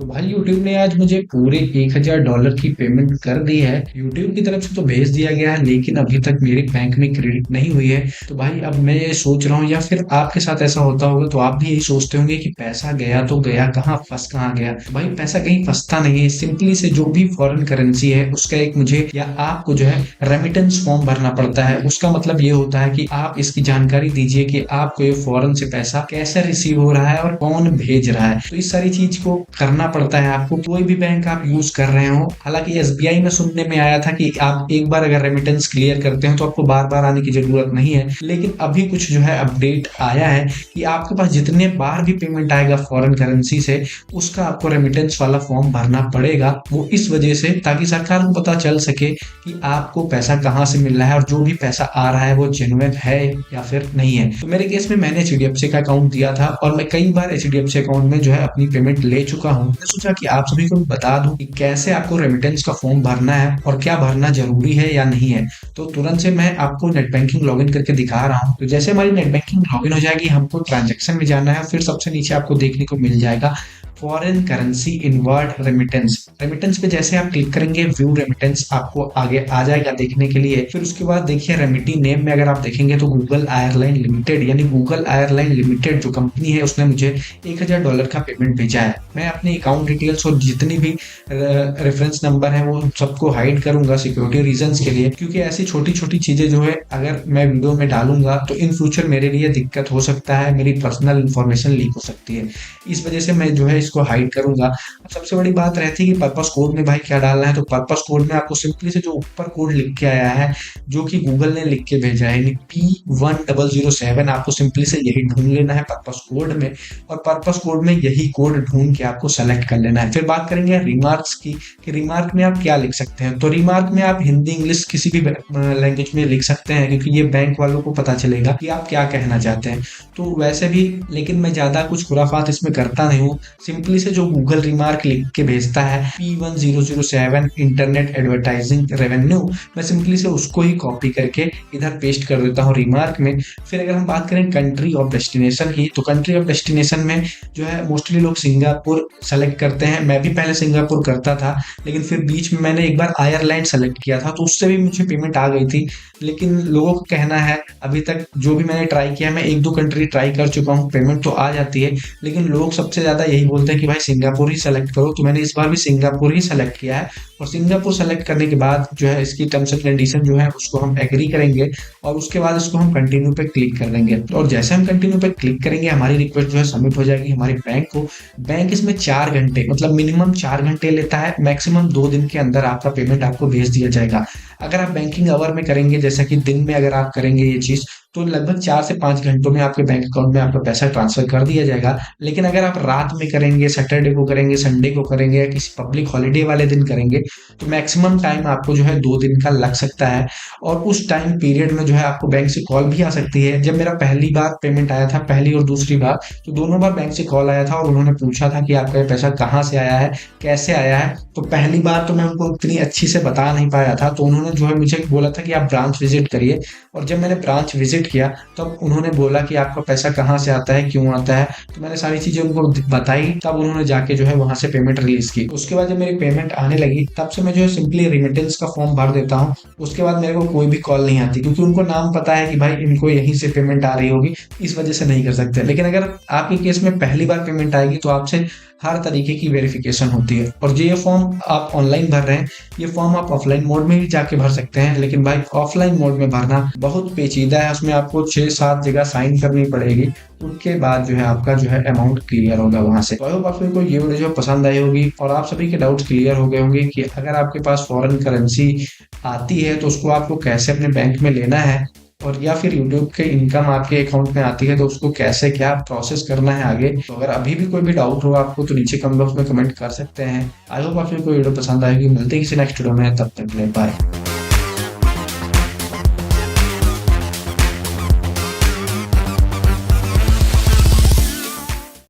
तो भाई यूट्यूब ने आज मुझे पूरे $1000 की पेमेंट कर दी है। यूट्यूब की तरफ से तो भेज दिया गया है, लेकिन अभी तक मेरे बैंक में क्रेडिट नहीं हुई है। तो भाई अब मैं ये सोच रहा हूँ, या फिर आपके साथ ऐसा होता होगा तो आप भी यही सोचते होंगे कि पैसा गया तो गया कहाँ, फंस कहाँ गया। तो भाई पैसा कहीं फंसता नहीं है। सिंपली से जो भी फॉरेन करेंसी है उसका एक मुझे या आपको जो है रेमिटेंस फॉर्म भरना पड़ता है। उसका मतलब ये होता है कि आप इसकी जानकारी दीजिए कि आपको ये फॉरेन से पैसा कैसे रिसीव हो रहा है और कौन भेज रहा है। तो इस सारी चीज को करना पड़ता है आपको, कोई भी बैंक आप यूज कर रहे हो। हालांकि एसबीआई में सुनने में आया था कि आप एक बार अगर रेमिटेंस क्लियर करते हो तो आपको बार बार आने की जरूरत नहीं है। लेकिन अभी कुछ जो है अपडेट आया है कि आपके पास जितने बार भी पेमेंट आएगा फॉरेन करेंसी से, उसका आपको रेमिटेंस वाला फॉर्म भरना पड़ेगा। वो इस वजह से ताकि सरकार को पता चल सके कि आपको पैसा कहाँ से मिल रहा है और जो भी पैसा आ रहा है वो जेन्युइन है या फिर नहीं है। तो मेरे केस में मैंने एचडीएफसी का अकाउंट दिया था और मैं कई बार एचडीएफसी अकाउंट में जो है अपनी पेमेंट ले चुका हूं। मैंने सोचा कि आप सभी को बता दूं कि कैसे आपको रेमिटेंस का फॉर्म भरना है और क्या भरना जरूरी है या नहीं है। तो तुरंत से मैं आपको नेट बैंकिंग लॉगिन करके दिखा रहा हूं। तो जैसे हमारी नेट बैंकिंग लॉगिन हो जाएगी, हमको ट्रांजेक्शन में जाना है, फिर सबसे नीचे आपको देखने को मिल जाएगा foreign currency inward remittance. Remittance पे जैसे आप क्लिक करेंगे, व्यू रेमिटेंस आपको आगे आ जाएगा देखने के लिए। फिर उसके बाद देखिए रेमिटी नेम में अगर आप देखेंगे तो गूगल आयरलाइन लिमिटेड, यानी गूगल आयरलाइन लिमिटेड जो कंपनी है उसने मुझे $1000 का पेमेंट भेजा है। मैं अपनी अकाउंट डिटेल्स और जितनी भी रेफरेंस नंबर है वो सबको हाइड करूंगा सिक्योरिटी रीजंस के लिए, क्योंकि ऐसी छोटी छोटी चीजें जो है अगर मैं वीडियो में डालूंगा तो इन फ्यूचर मेरे लिए दिक्कत हो सकता है, मेरी पर्सनल इंफॉर्मेशन लीक हो सकती है। इस वजह से मैं जो है इसको हाइड करूंगा। अब सबसे बड़ी बात रहती है कि पर्पस कोड में भाई क्या डालना है। तो पर्पस कोड में आपको सिंपली से जो ऊपर कोड लिख के आया है, जो कि गूगल ने लिख के भेजा है, यानी P1007, आपको सिंपली से यही ढूंढ लेना है पर्पस कोड में। और पर्पस कोड में यही कोड ढूंढ के आपको सेलेक्ट कर लेना है। फिर बात करेंगे रिमार्क्स की, कि रिमार्क में आप क्या लिख सकते हैं। तो रिमार्क में आप हिंदी इंग्लिश किसी भी लैंग्वेज में लिख सकते हैं, क्योंकि ये बैंक वालों को पता चलेगा कि आप क्या कहना चाहते हैं। तो वैसे भी, लेकिन मैं ज्यादा कुछ खुराफात इसमें करता नहीं हूँ। सिंपली से जो गूगल रिमार्क लिख के भेजता है P1007 इंटरनेट एडवर्टाइजिंग रेवेन्यू, मैं सिंपली से उसको ही कॉपी करके इधर पेस्ट कर देता हूँ रिमार्क में। फिर अगर हम बात करें कंट्री ऑफ डेस्टिनेशन की, तो कंट्री ऑफ डेस्टिनेशन में जो है मोस्टली लोग सिंगापुर सेलेक्ट करते हैं। मैं भी पहले सिंगापुर करता था, लेकिन फिर बीच में मैंने एक बार आयरलैंड सेलेक्ट किया था, तो उससे भी मुझे पेमेंट आ गई थी। लेकिन लोगों का कहना है, अभी तक जो भी मैंने ट्राई किया, मैं एक दो कंट्री ट्राई कर चुका हूँ, पेमेंट तो आ जाती है, लेकिन लोग सबसे ज्यादा यही बोलते हैं कि भाई सिंगापुर ही सेलेक्ट करो। तो मैंने इस बार भी सिंगापुर ही सेलेक्ट किया है। और सिंगापुर सेलेक्ट करने के बाद जो है इसकी टर्म्स एंड कंडीशन जो है उसको हम एग्री करेंगे और उसके बाद इसको हम कंटिन्यू पे क्लिक कर देंगे। और जैसे हम कंटिन्यू पे क्लिक करेंगे, हमारी रिक्वेस्ट जो है सबमिट हो जाएगी हमारे बैंक को। बैंक इसमें 4 घंटे, मतलब मिनिमम 4 घंटे लेता है, मैक्सिमम 2 दिन के अंदर आपका पेमेंट आपको भेज दिया जाएगा। अगर आप बैंकिंग आवर में करेंगे, जैसा कि दिन में अगर आप करेंगे ये चीज, तो लगभग 4 से 5 घंटों में आपके बैंक अकाउंट में आपका पैसा ट्रांसफर कर दिया जाएगा। लेकिन अगर आप रात में करेंगे, सैटरडे को करेंगे, संडे को करेंगे या किसी पब्लिक हॉलीडे वाले दिन करेंगे, तो मैक्सिमम टाइम आपको जो है 2 दिन का लग सकता है। और उस टाइम पीरियड में जो है आपको बैंक से कॉल भी आ सकती है। जब मेरा पहली बार पेमेंट आया था, पहली और दूसरी बार, तो दोनों बार बैंक से कॉल आया था और उन्होंने पूछा था कि आपका ये पैसा कहाँ से आया है, कैसे आया है। तो पहली बार तो मैं उनको इतनी अच्छी से बता नहीं पाया था, तो उन्होंने जो है मुझे बोला था कि आप ब्रांच विजिट करिए। और जब मैंने ब्रांच विजिट किया तब उन्होंने बोला कि आपका पैसा कहाँ से आता है, क्यों आता है। तो मैंने सारी चीजें उनको बताई, तब उन्होंने जाके जो है वहां से पेमेंट रिलीज की। उसके बाद जब मेरी पेमेंट आने लगी, तब से मैं जो है सिंपली रिमिटेंस का फॉर्म भर देता हूँ। उसके बाद मेरे को कोई भी कॉल नहीं आती, क्योंकि उनको नाम पता है कि भाई इनको यहीं से पेमेंट आ रही होगी, इस वजह से नहीं कर सकते। लेकिन अगर आपके केस में पहली बार पेमेंट आएगी तो आपसे हर तरीके की वेरिफिकेशन होती है। और जो ये फॉर्म आप ऑनलाइन भर रहे हैं, ये फॉर्म आप ऑफलाइन मोड में भी जाके भर सकते हैं, लेकिन भाई ऑफलाइन मोड में भरना बहुत पेचीदा है। उसमें आपको 6-7 जगह साइन करनी पड़ेगी, उसके बाद जो है आपका जो है अमाउंट क्लियर होगा वहां से। तो आई होप आप सभी को ये वीडियो जो पसंद आई होगी और आप सभी के डाउट्स क्लियर हो गए होंगे कि अगर आपके पास फॉरेन करेंसी आती है तो उसको आपको कैसे अपने बैंक में लेना है, और या फिर यूट्यूब के इनकम आपके अकाउंट में आती है तो उसको कैसे क्या प्रोसेस करना है आगे। तो अगर अभी भी कोई भी डाउट हो आपको तो नीचे कमेंट बॉक्स में कमेंट कर सकते हैं। आई होप आप सभी को वीडियो पसंद आएगी। मिलते हैं किसी नेक्स्ट वीडियो में, तब तक के लिए बाय।